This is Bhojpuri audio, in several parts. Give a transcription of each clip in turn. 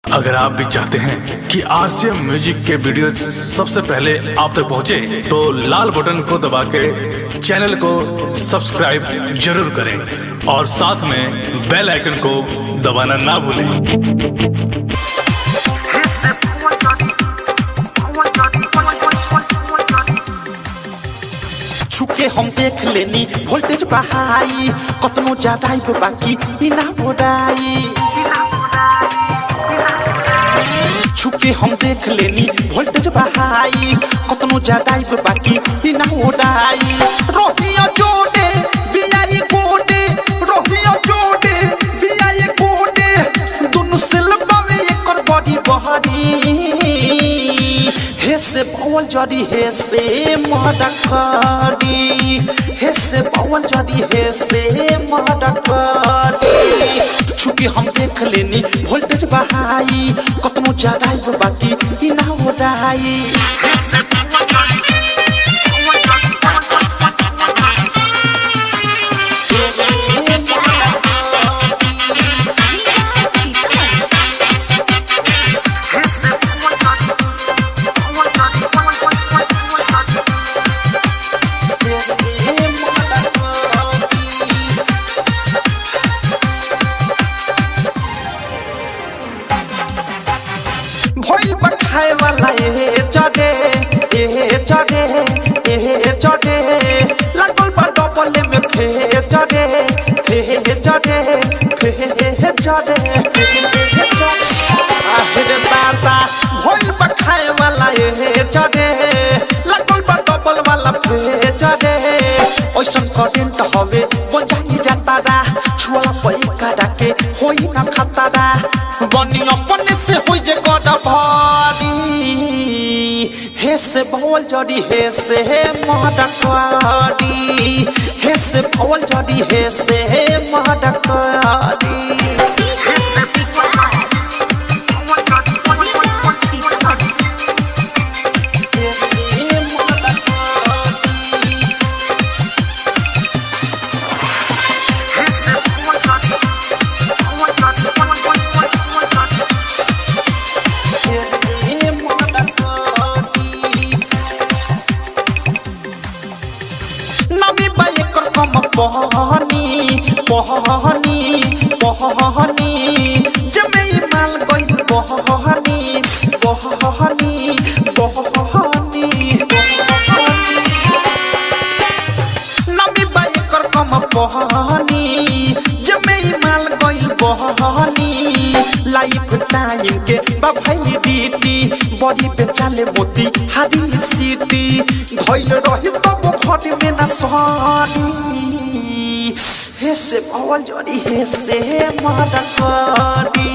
अगर आप भी चाहते हैं कि आरसीएम म्यूजिक के वीडियो सबसे पहले आप तक पहुंचे, तो लाल बटन को दबा के चैनल को सब्सक्राइब जरूर करें और साथ में बेल आइकन को दबाना ना भूलें। छुके हम देख लेनी वोल्टेज बहाई कतनो ज्यादा ही बाकी बिना बोराई। छुके हम देख लेनी वोल्टेज बहाई कतनो ज्यादा ही बाकी बिना बोराई। रोहिया जोड़े बियाई गोडे, रोहिया जोड़े बियाई गोडे, दोनों सिलबा में एक और बॉडी बहरी। हे से बावल जड़ी हे से मडकड़ी, हे से बावल जड़ी हे से मडकड़ी। छुके हम देख लेनी वोल्टेज बहाई कतनो ज्यादा ही बाकी बिना उड़ाई। भोई बखाए वाला ए चढ़े लगल बा डबल में फे चढ़े आहरे दादा। भोई बखाए वाला ए चढ़े लगल बा डबल वाला फे चढ़े। ओइसन करेंट हवे बंजाई जाता रा, छुआला पैका डाके होई ना खतरा। बनी अपने से होई जे गड़ा भारी। हे से बावल जड़ी हे से मडकड़ी, हे से बावल जड़ी हे से मडकड़ी। पहनी जमे माल गई बहनी नमी बाई कर कम पहनी जमे माल गई बहनी। लाइफ टाइम के बाभाई बीती बड़ी बेचाले मोती हारी सीटी धैल रही तब घर में ना सही। हे से बावल जड़ी हे से मडकड़ी,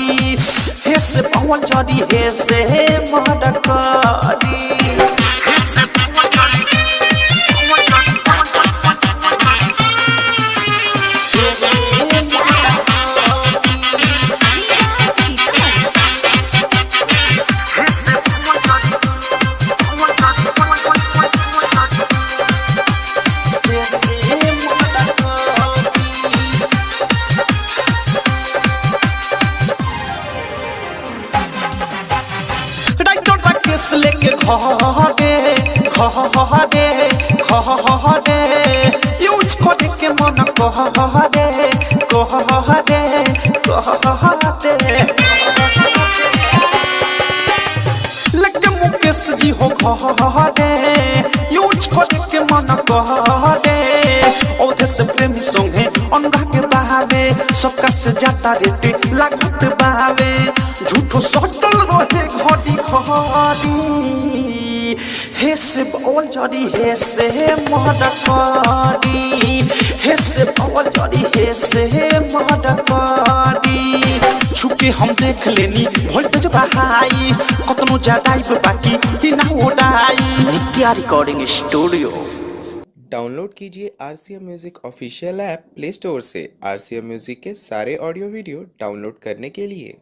हे से बावल जड़ी हे से मडकड़ी। लेके घरे यूज करे के मन कहरे लेके मुकेश जी हो घरे यूज करे के मन कहरे। औधे से प्रेमी संगे अंधा के बहावे सबका से जाता रेट लागत बावे। झूठो सटल रहे घड़ी घड़ी। हे से बावल जड़ी हे से मडकड़ी, हे से बावल जड़ी हे से मडकड़ी। छुके हम देख लेनी वोल्टेज बहाई कतनो ज्यादा ही बाकी बिना उड़ाई। नित्या रिकॉर्डिंग स्टूडियो। डाउनलोड कीजिए RCM music official app play store से। आरसीएम म्यूजिक के सारे ऑडियो वीडियो डाउनलोड करने के लिए